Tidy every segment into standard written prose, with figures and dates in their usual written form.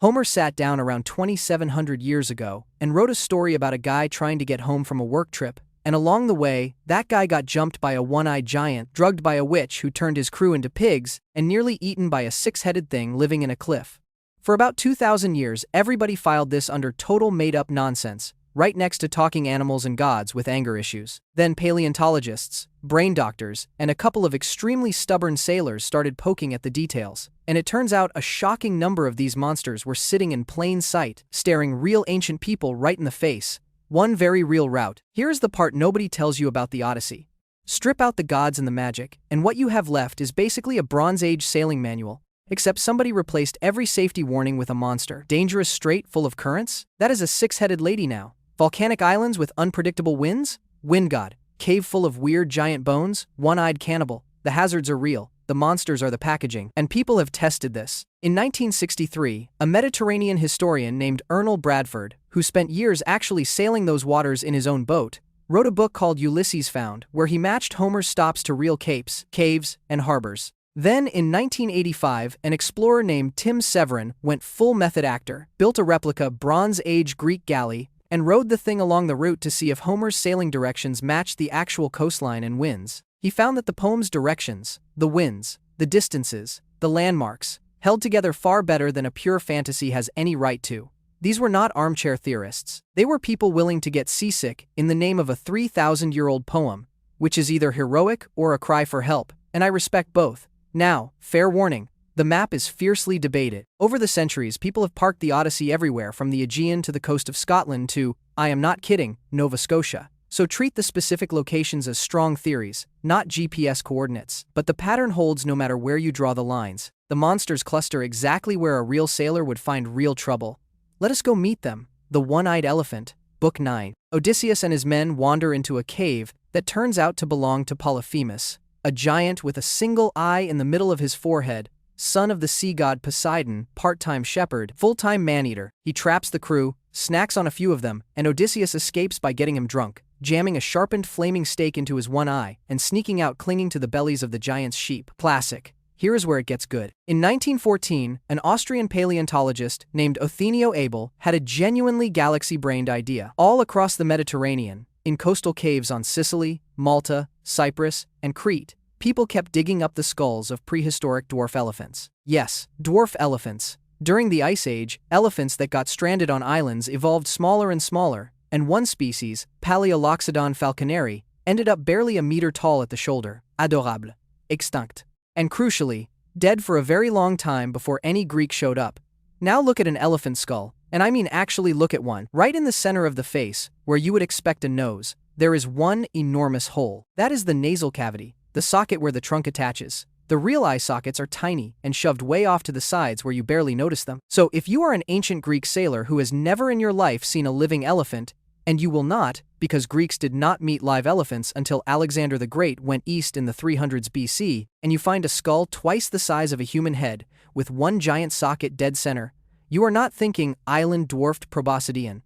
Homer sat down around 2,700 years ago and wrote a story about a guy trying to get home from a work trip, and along the way, that guy got jumped by a one-eyed giant, drugged by a witch who turned his crew into pigs, and nearly eaten by a six-headed thing living in a cliff. For about 2,000 years, everybody filed this under total made-up nonsense, right next to talking animals and gods with anger issues. Then paleontologists, brain doctors, and a couple of extremely stubborn sailors started poking at the details, and it turns out a shocking number of these monsters were sitting in plain sight, staring real ancient people right in the face. One very real route. Here's the part nobody tells you about the Odyssey. Strip out the gods and the magic, and what you have left is basically a Bronze Age sailing manual, except somebody replaced every safety warning with a monster. Dangerous strait full of currents? That is a six-headed lady now. Volcanic islands with unpredictable winds? Wind god. Cave full of weird giant bones? One-eyed cannibal. The hazards are real. The monsters are the packaging. And people have tested this. In 1963, a Mediterranean historian named Ernest Bradford, who spent years actually sailing those waters in his own boat, wrote a book called Ulysses Found, where he matched Homer's stops to real capes, caves, and harbors. Then, in 1985, an explorer named Tim Severin went full method actor, built a replica Bronze Age Greek galley, and rode the thing along the route to see if Homer's sailing directions matched the actual coastline and winds. He found that the poem's directions, the winds, the distances, the landmarks, held together far better than a pure fantasy has any right to. These were not armchair theorists. They were people willing to get seasick in the name of a 3,000-year-old poem, which is either heroic or a cry for help, and I respect both. Now, fair warning, the map is fiercely debated. Over the centuries, people have parked the Odyssey everywhere from the Aegean to the coast of Scotland to, I am not kidding, Nova Scotia. So treat the specific locations as strong theories, not GPS coordinates. But the pattern holds no matter where you draw the lines. The monsters cluster exactly where a real sailor would find real trouble. Let us go meet them. The One-Eyed Elephant, Book 9. Odysseus and his men wander into a cave that turns out to belong to Polyphemus, a giant with a single eye in the middle of his forehead, son of the sea god Poseidon, part-time shepherd, full-time man-eater. He traps the crew, snacks on a few of them, and Odysseus escapes by getting him drunk, jamming a sharpened flaming stake into his one eye, and sneaking out clinging to the bellies of the giant's sheep. Classic. Here is where it gets good. In 1914, an Austrian paleontologist named Othenio Abel had a genuinely galaxy-brained idea. All across the Mediterranean, in coastal caves on Sicily, Malta, Cyprus, and Crete, people kept digging up the skulls of prehistoric dwarf elephants. Yes, dwarf elephants. During the Ice Age, elephants that got stranded on islands evolved smaller and smaller, and one species, Paleoloxodon falconeri, ended up barely a meter tall at the shoulder. Adorable. Extinct. And crucially, dead for a very long time before any Greek showed up. Now look at an elephant skull, and I mean actually look at one. Right in the center of the face, where you would expect a nose, there is one enormous hole. That is the nasal cavity, the socket where the trunk attaches. The real eye sockets are tiny and shoved way off to the sides where you barely notice them. So if you are an ancient Greek sailor who has never in your life seen a living elephant, and you will not, because Greeks did not meet live elephants until Alexander the Great went east in the 300s BC, and you find a skull twice the size of a human head, with one giant socket dead center, you are not thinking island dwarfed proboscidean.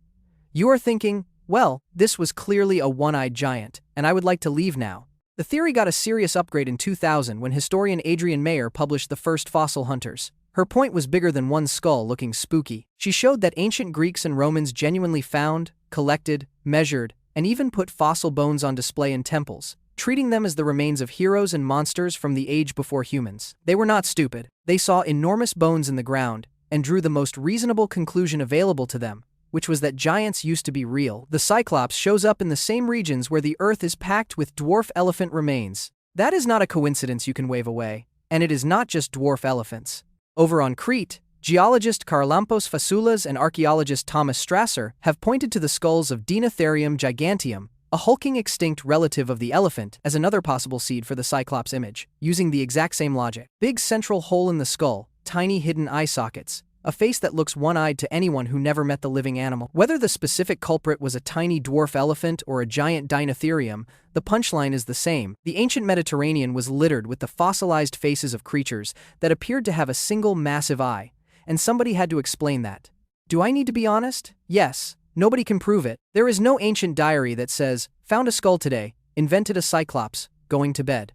You are thinking, well, this was clearly a one-eyed giant, and I would like to leave now. The theory got a serious upgrade in 2000 when historian Adrienne Mayer published the first Fossil Hunters. Her point was bigger than one skull looking spooky. She showed that ancient Greeks and Romans genuinely found, collected, measured, and even put fossil bones on display in temples, treating them as the remains of heroes and monsters from the age before humans. They were not stupid. They saw enormous bones in the ground and drew the most reasonable conclusion available to them, which was that giants used to be real. The Cyclops shows up in the same regions where the earth is packed with dwarf elephant remains. That is not a coincidence you can wave away, and it is not just dwarf elephants. Over on Crete, geologist Charalampos Fasoulas and archaeologist Thomas Strasser have pointed to the skulls of Dinotherium giganteum, a hulking extinct relative of the elephant, as another possible seed for the Cyclops image, using the exact same logic. Big central hole in the skull, tiny hidden eye sockets, a face that looks one-eyed to anyone who never met the living animal. Whether the specific culprit was a tiny dwarf elephant or a giant Dinotherium, the punchline is the same. The ancient Mediterranean was littered with the fossilized faces of creatures that appeared to have a single massive eye, and somebody had to explain that. Do I need to be honest? Yes. Nobody can prove it. There is no ancient diary that says, found a skull today, invented a Cyclops, going to bed.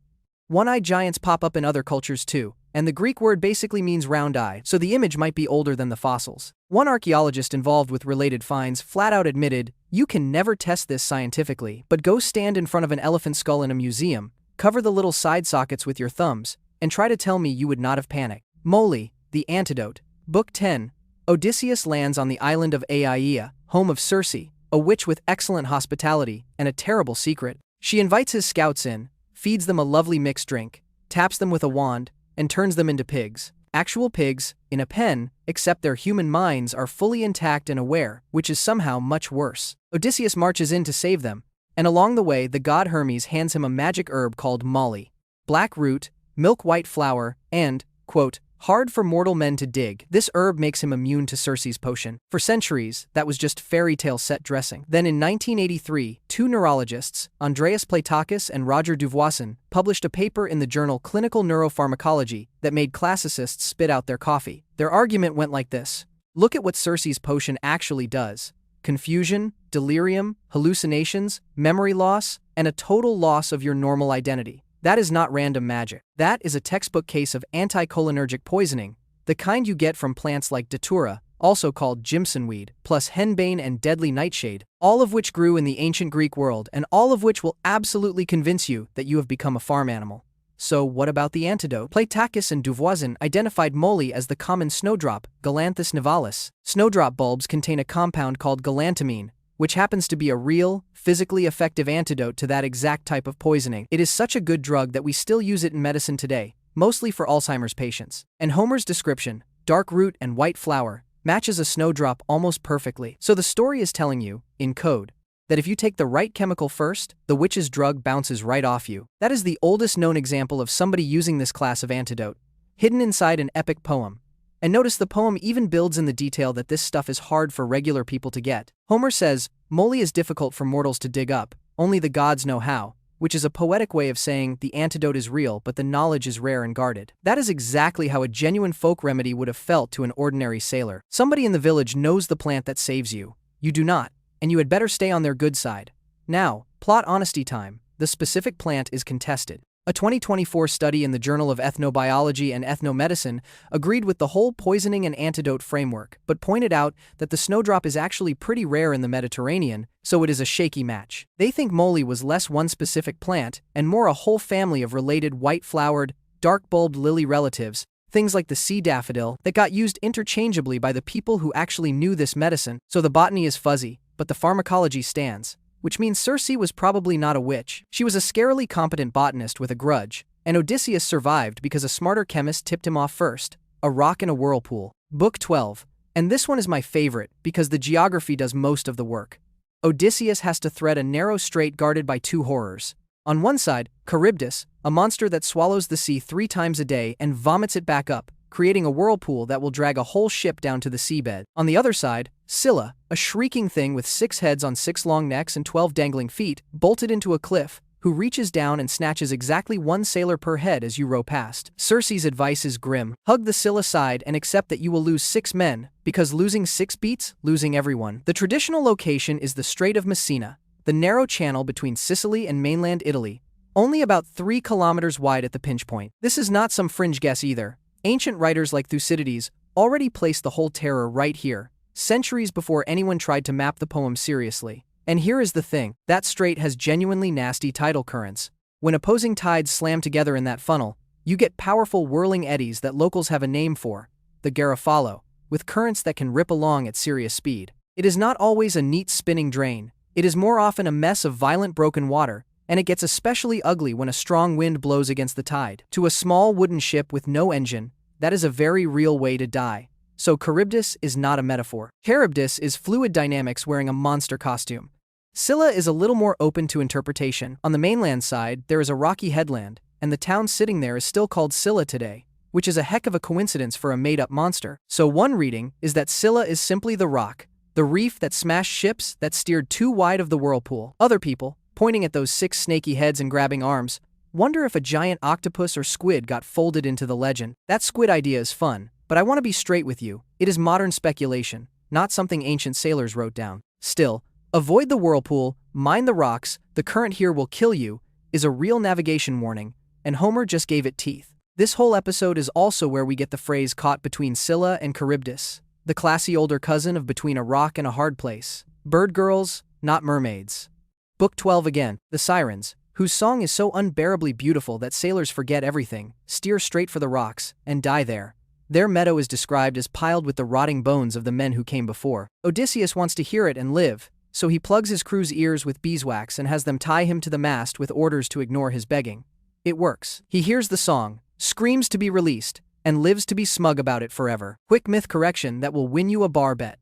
One-eyed giants pop up in other cultures too, and the Greek word basically means round eye, so the image might be older than the fossils. One archaeologist involved with related finds flat out admitted, "You can never test this scientifically, but go stand in front of an elephant skull in a museum, cover the little side sockets with your thumbs, and try to tell me you would not have panicked." Moly, the Antidote. Book 10. Odysseus lands on the island of Aeolus, home of Circe, a witch with excellent hospitality and a terrible secret. She invites his scouts in, feeds them a lovely mixed drink, taps them with a wand, and turns them into pigs. Actual pigs, in a pen, except their human minds are fully intact and aware, which is somehow much worse. Odysseus marches in to save them, and along the way the god Hermes hands him a magic herb called moly. Black root, milk-white flower, and, quote, hard for mortal men to dig. This herb makes him immune to Circe's potion. For centuries, that was just fairy tale set dressing. Then in 1983, two neurologists, Andreas Platakis and Roger Duvoisin, published a paper in the journal Clinical Neuropharmacology that made classicists spit out their coffee. Their argument went like this: look at what Circe's potion actually does. Confusion, delirium, hallucinations, memory loss, and a total loss of your normal identity. That is not random magic. That is a textbook case of anticholinergic poisoning, the kind you get from plants like datura, also called jimsonweed, plus henbane and deadly nightshade, all of which grew in the ancient Greek world and all of which will absolutely convince you that you have become a farm animal. So what about the antidote? Platakis and Duvoisin identified moly as the common snowdrop, Galanthus nivalis. Snowdrop bulbs contain a compound called galantamine, which happens to be a real, physically effective antidote to that exact type of poisoning. It is such a good drug that we still use it in medicine today, mostly for Alzheimer's patients. And Homer's description, dark root and white flower, matches a snowdrop almost perfectly. So the story is telling you, in code, that if you take the right chemical first, the witch's drug bounces right off you. That is the oldest known example of somebody using this class of antidote, hidden inside an epic poem. And notice the poem even builds in the detail that this stuff is hard for regular people to get. Homer says, moly is difficult for mortals to dig up, only the gods know how, which is a poetic way of saying the antidote is real but the knowledge is rare and guarded. That is exactly how a genuine folk remedy would have felt to an ordinary sailor. Somebody in the village knows the plant that saves you. You do not, and you had better stay on their good side. Now, plot honesty time. The specific plant is contested. A 2024 study in the Journal of Ethnobiology and Ethnomedicine agreed with the whole poisoning and antidote framework, but pointed out that the snowdrop is actually pretty rare in the Mediterranean, so it is a shaky match. They think moly was less one specific plant and more a whole family of related white-flowered, dark-bulbed lily relatives, things like the sea daffodil, that got used interchangeably by the people who actually knew this medicine. So the botany is fuzzy, but the pharmacology stands. Which means Circe was probably not a witch. She was a scarily competent botanist with a grudge, and Odysseus survived because a smarter chemist tipped him off first, a rock in a whirlpool. Book 12. And this one is my favorite because the geography does most of the work. Odysseus has to thread a narrow strait guarded by two horrors. On one side, Charybdis, a monster that swallows the sea 3 times a day and vomits it back up, creating a whirlpool that will drag a whole ship down to the seabed. On the other side, Scylla, a shrieking thing with 6 heads on 6 long necks and 12 dangling feet, bolted into a cliff, who reaches down and snatches exactly 1 sailor per head as you row past. Circe's advice is grim. Hug the Scylla side and accept that you will lose 6 men, because losing 6 beats losing everyone. The traditional location is the Strait of Messina, the narrow channel between Sicily and mainland Italy, only about 3 kilometers wide at the pinch point. This is not some fringe guess either. Ancient writers like Thucydides already placed the whole terror right here, centuries before anyone tried to map the poem seriously. And here is the thing, that strait has genuinely nasty tidal currents. When opposing tides slam together in that funnel, you get powerful whirling eddies that locals have a name for, the garofalo, with currents that can rip along at serious speed. It is not always a neat spinning drain, it is more often a mess of violent broken water, and it gets especially ugly when a strong wind blows against the tide. To a small wooden ship with no engine, that is a very real way to die. So Charybdis is not a metaphor. Charybdis is fluid dynamics wearing a monster costume. Scylla is a little more open to interpretation. On the mainland side, there is a rocky headland, and the town sitting there is still called Scylla today, which is a heck of a coincidence for a made-up monster. So one reading is that Scylla is simply the rock, the reef that smashed ships that steered too wide of the whirlpool. Other people, pointing at those 6 snaky heads and grabbing arms, wonder if a giant octopus or squid got folded into the legend. That squid idea is fun, but I want to be straight with you. It is modern speculation, not something ancient sailors wrote down. Still, avoid the whirlpool, mind the rocks, the current here will kill you, is a real navigation warning, and Homer just gave it teeth. This whole episode is also where we get the phrase caught between Scylla and Charybdis, the classy older cousin of between a rock and a hard place. Bird girls, not mermaids. Book 12 again, the sirens, whose song is so unbearably beautiful that sailors forget everything, steer straight for the rocks, and die there. Their meadow is described as piled with the rotting bones of the men who came before. Odysseus wants to hear it and live, so he plugs his crew's ears with beeswax and has them tie him to the mast with orders to ignore his begging. It works. He hears the song, screams to be released, and lives to be smug about it forever. Quick myth correction that will win you a bar bet.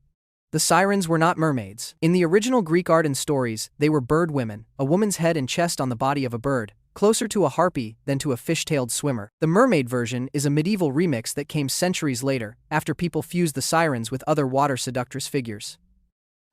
The sirens were not mermaids. In the original Greek art and stories, they were bird women, a woman's head and chest on the body of a bird, closer to a harpy than to a fish-tailed swimmer. The mermaid version is a medieval remix that came centuries later, after people fused the sirens with other water seductress figures.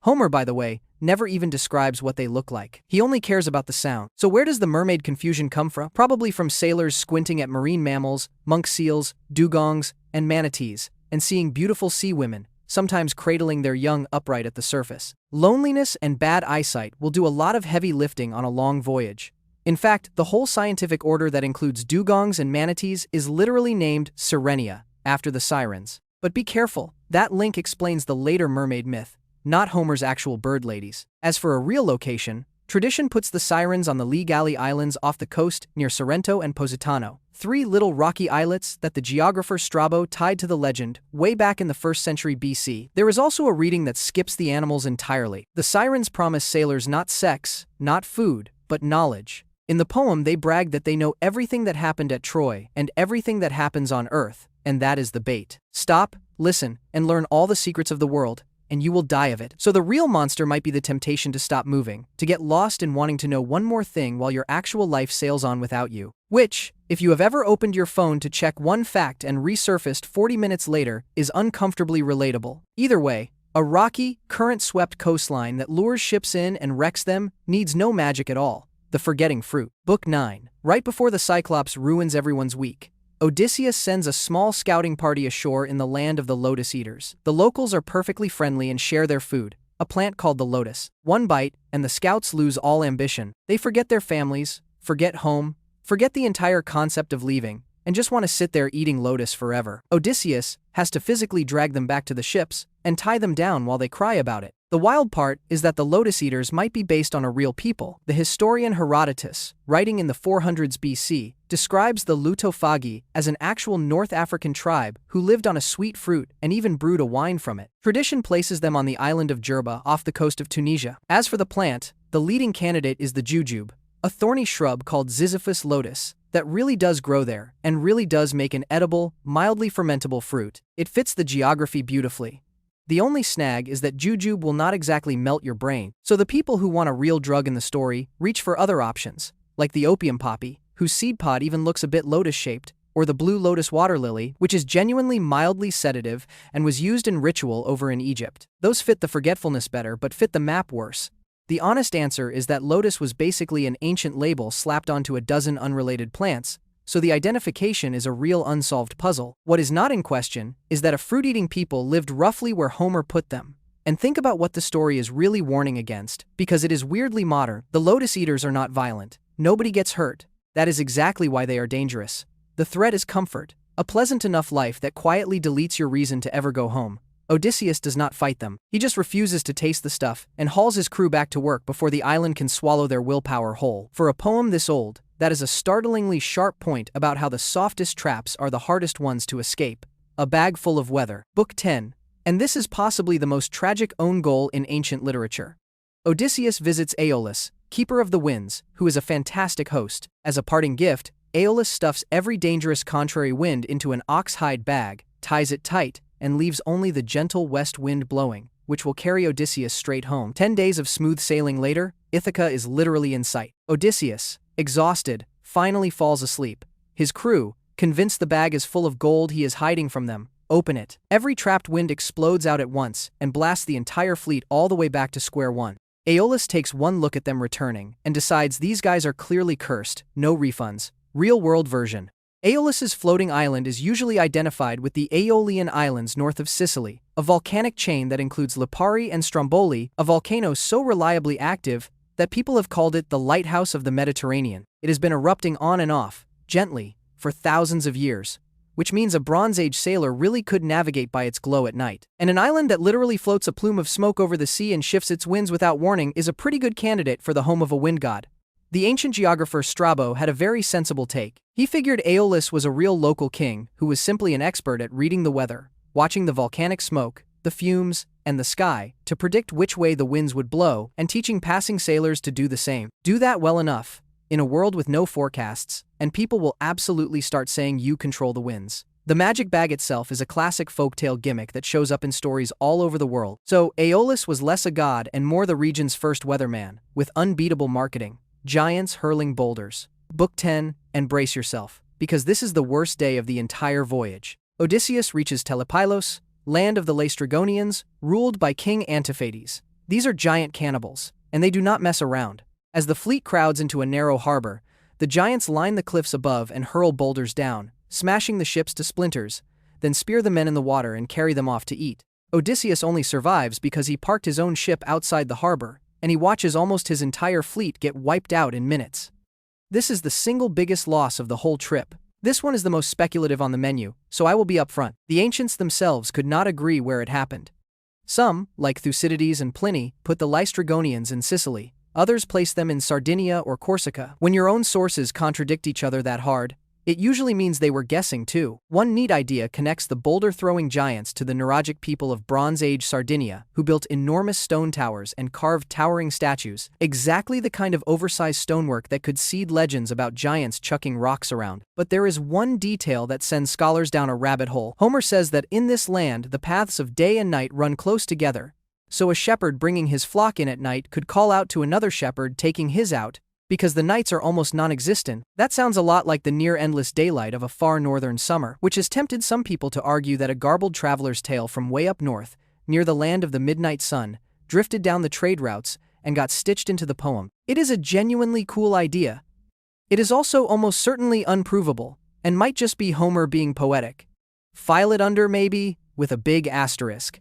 Homer, by the way, never even describes what they look like. He only cares about the sound. So where does the mermaid confusion come from? Probably from sailors squinting at marine mammals, monk seals, dugongs, and manatees, and seeing beautiful sea women, sometimes cradling their young upright at the surface. Loneliness and bad eyesight will do a lot of heavy lifting on a long voyage. In fact, the whole scientific order that includes dugongs and manatees is literally named Sirenia, after the sirens. But be careful, that link explains the later mermaid myth, not Homer's actual bird ladies. As for a real location, tradition puts the sirens on the Lee Galley Islands off the coast near Sorrento and Positano, 3 little rocky islets that the geographer Strabo tied to the legend way back in the 1st century BC. There is also a reading that skips the animals entirely. The sirens promise sailors not sex, not food, but knowledge. In the poem, they brag that they know everything that happened at Troy and everything that happens on Earth, and that is the bait. Stop, listen, and learn all the secrets of the world, and you will die of it. So the real monster might be the temptation to stop moving, to get lost in wanting to know one more thing while your actual life sails on without you. Which, if you have ever opened your phone to check one fact and resurfaced 40 minutes later, is uncomfortably relatable. Either way, a rocky, current-swept coastline that lures ships in and wrecks them needs no magic at all. The forgetting fruit. Book 9. Right before the Cyclops ruins everyone's week, Odysseus sends a small scouting party ashore in the land of the lotus eaters. The locals are perfectly friendly and share their food, a plant called the lotus. One bite, and the scouts lose all ambition. They forget their families, forget home, forget the entire concept of leaving, and just want to sit there eating lotus forever. Odysseus has to physically drag them back to the ships and tie them down while they cry about it. The wild part is that the lotus eaters might be based on a real people. The historian Herodotus, writing in the 400s BC, describes the Lutophagi as an actual North African tribe who lived on a sweet fruit and even brewed a wine from it. Tradition places them on the island of Jerba off the coast of Tunisia. As for the plant, the leading candidate is the jujube, a thorny shrub called Ziziphus lotus that really does grow there and really does make an edible, mildly fermentable fruit. It fits the geography beautifully. The only snag is that jujube will not exactly melt your brain, so the people who want a real drug in the story reach for other options, like the opium poppy, whose seed pod even looks a bit lotus-shaped, or the blue lotus water lily, which is genuinely mildly sedative and was used in ritual over in Egypt. Those fit the forgetfulness better but fit the map worse. The honest answer is that lotus was basically an ancient label slapped onto a dozen unrelated plants, so the identification is a real unsolved puzzle. What is not in question is that a fruit-eating people lived roughly where Homer put them. And think about what the story is really warning against, because it is weirdly modern. The lotus eaters are not violent. Nobody gets hurt. That is exactly why they are dangerous. The threat is comfort, a pleasant enough life that quietly deletes your reason to ever go home. Odysseus does not fight them. He just refuses to taste the stuff and hauls his crew back to work before the island can swallow their willpower whole. For a poem this old, that is a startlingly sharp point about how the softest traps are the hardest ones to escape. A bag full of weather. Book 10. And this is possibly the most tragic own goal in ancient literature. Odysseus visits Aeolus, keeper of the winds, who is a fantastic host. As a parting gift, Aeolus stuffs every dangerous contrary wind into an ox-hide bag, ties it tight, and leaves only the gentle west wind blowing, which will carry Odysseus straight home. 10 days of smooth sailing later, Ithaca is literally in sight. Odysseus, exhausted, finally falls asleep. His crew, convinced the bag is full of gold he is hiding from them, open it. Every trapped wind explodes out at once and blasts the entire fleet all the way back to square one. Aeolus takes one look at them returning and decides these guys are clearly cursed, no refunds. Real-world version. Aeolus's floating island is usually identified with the Aeolian Islands north of Sicily, a volcanic chain that includes Lipari and Stromboli, a volcano so reliably active that people have called it the lighthouse of the Mediterranean. It has been erupting on and off, gently, for thousands of years, which means a Bronze Age sailor really could navigate by its glow at night. And an island that literally floats a plume of smoke over the sea and shifts its winds without warning is a pretty good candidate for the home of a wind god. The ancient geographer Strabo had a very sensible take. He figured Aeolus was a real local king who was simply an expert at reading the weather, watching the volcanic smoke, the fumes, and the sky to predict which way the winds would blow, and teaching passing sailors to do the same. Do that well enough, in a world with no forecasts, and people will absolutely start saying you control the winds. The magic bag itself is a classic folktale gimmick that shows up in stories all over the world. So Aeolus was less a god and more the region's first weatherman, with unbeatable marketing. Giants hurling boulders. Book 10, and brace yourself, because this is the worst day of the entire voyage. Odysseus reaches Telepylos, land of the Laestrygonians, ruled by King Antiphates. These are giant cannibals, and they do not mess around. As the fleet crowds into a narrow harbor, the giants line the cliffs above and hurl boulders down, smashing the ships to splinters, then spear the men in the water and carry them off to eat. Odysseus only survives because he parked his own ship outside the harbor, and he watches almost his entire fleet get wiped out in minutes. This is the single biggest loss of the whole trip. This one is the most speculative on the menu, so I will be upfront. The ancients themselves could not agree where it happened. Some, like Thucydides and Pliny, put the Laestrygonians in Sicily. Others place them in Sardinia or Corsica. When your own sources contradict each other that hard, it usually means they were guessing too. One neat idea connects the boulder-throwing giants to the neurotic people of Bronze Age Sardinia, who built enormous stone towers and carved towering statues, exactly the kind of oversized stonework that could seed legends about giants chucking rocks around. But there is one detail that sends scholars down a rabbit hole. Homer says that in this land the paths of day and night run close together, so a shepherd bringing his flock in at night could call out to another shepherd taking his out, because the nights are almost non-existent. That sounds a lot like the near-endless daylight of a far northern summer, which has tempted some people to argue that a garbled traveler's tale from way up north, near the land of the midnight sun, drifted down the trade routes and got stitched into the poem. It is a genuinely cool idea. It is also almost certainly unprovable, and might just be Homer being poetic. File it under, maybe, with a big asterisk.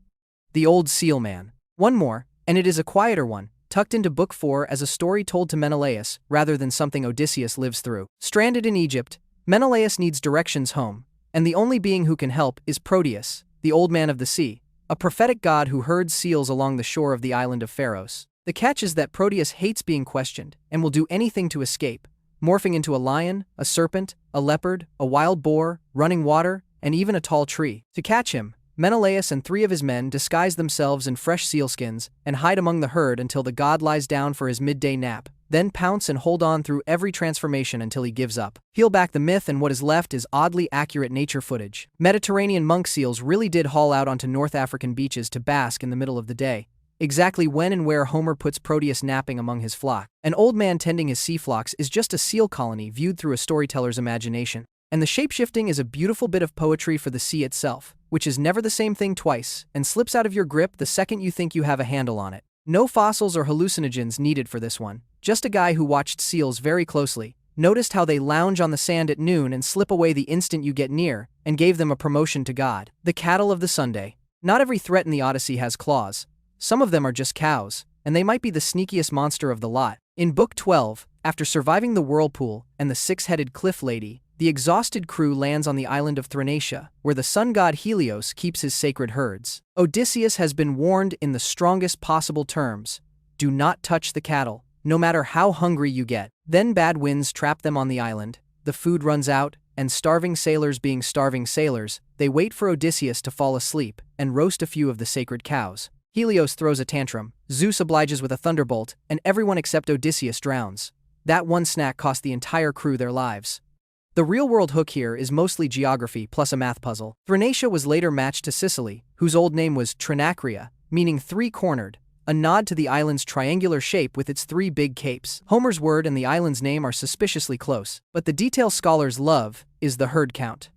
The Old Seal Man. One more, and it is a quieter one, tucked into Book 4 as a story told to Menelaus rather than something Odysseus lives through. Stranded in Egypt, Menelaus needs directions home, and the only being who can help is Proteus, the old man of the sea, a prophetic god who herds seals along the shore of the island of Pharos. The catch is that Proteus hates being questioned and will do anything to escape, morphing into a lion, a serpent, a leopard, a wild boar, running water, and even a tall tree. To catch him, Menelaus and 3 of his men disguise themselves in fresh sealskins and hide among the herd until the god lies down for his midday nap, then pounce and hold on through every transformation until he gives up. Peel back the myth and what is left is oddly accurate nature footage. Mediterranean monk seals really did haul out onto North African beaches to bask in the middle of the day. Exactly when and where Homer puts Proteus napping among his flock. An old man tending his sea flocks is just a seal colony viewed through a storyteller's imagination. And the shapeshifting is a beautiful bit of poetry for the sea itself, which is never the same thing twice, and slips out of your grip the second you think you have a handle on it. No fossils or hallucinogens needed for this one, just a guy who watched seals very closely, noticed how they lounge on the sand at noon and slip away the instant you get near, and gave them a promotion to God. The cattle of the Sunday. Not every threat in the Odyssey has claws. Some of them are just cows, and they might be the sneakiest monster of the lot. In Book 12, after surviving the whirlpool and the 6-headed cliff lady, the exhausted crew lands on the island of Thrinacia, where the sun god Helios keeps his sacred herds. Odysseus has been warned in the strongest possible terms. Do not touch the cattle, no matter how hungry you get. Then bad winds trap them on the island, the food runs out, and starving sailors being starving sailors, they wait for Odysseus to fall asleep and roast a few of the sacred cows. Helios throws a tantrum, Zeus obliges with a thunderbolt, and everyone except Odysseus drowns. That one snack cost the entire crew their lives. The real-world hook here is mostly geography plus a math puzzle. Thrinacia was later matched to Sicily, whose old name was Trinacria, meaning three-cornered, a nod to the island's triangular shape with its 3 big capes. Homer's word and the island's name are suspiciously close, but the detail scholars love is the herd count.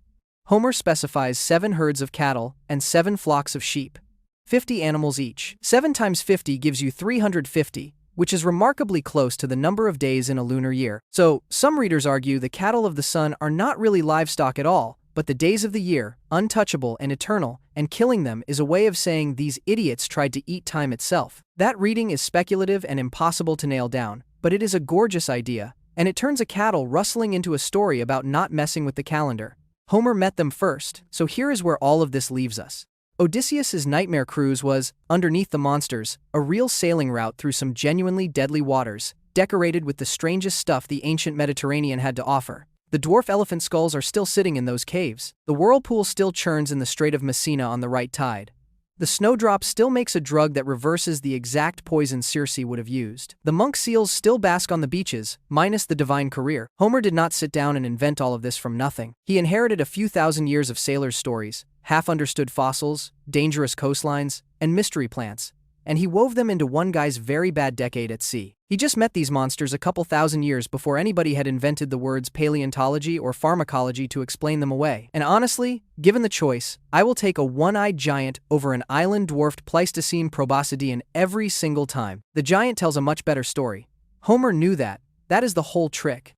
Homer specifies 7 herds of cattle and 7 flocks of sheep, 50 animals each. 7 times 50 gives you 350, which is remarkably close to the number of days in a lunar year. So, some readers argue the cattle of the sun are not really livestock at all, but the days of the year, untouchable and eternal, and killing them is a way of saying these idiots tried to eat time itself. That reading is speculative and impossible to nail down, but it is a gorgeous idea, and it turns a cattle rustling into a story about not messing with the calendar. Homer met them first, so here is where all of this leaves us. Odysseus's nightmare cruise was, underneath the monsters, a real sailing route through some genuinely deadly waters, decorated with the strangest stuff the ancient Mediterranean had to offer. The dwarf elephant skulls are still sitting in those caves. The whirlpool still churns in the Strait of Messina on the right tide. The snowdrop still makes a drug that reverses the exact poison Circe would have used. The monk seals still bask on the beaches, minus the divine career. Homer did not sit down and invent all of this from nothing. He inherited a few thousand years of sailors' stories, half-understood fossils, dangerous coastlines, and mystery plants, and he wove them into one guy's very bad decade at sea. He just met these monsters a couple thousand years before anybody had invented the words paleontology or pharmacology to explain them away. And honestly, given the choice, I will take a one-eyed giant over an island-dwarfed Pleistocene proboscidean every single time. The giant tells a much better story. Homer knew that. That is the whole trick.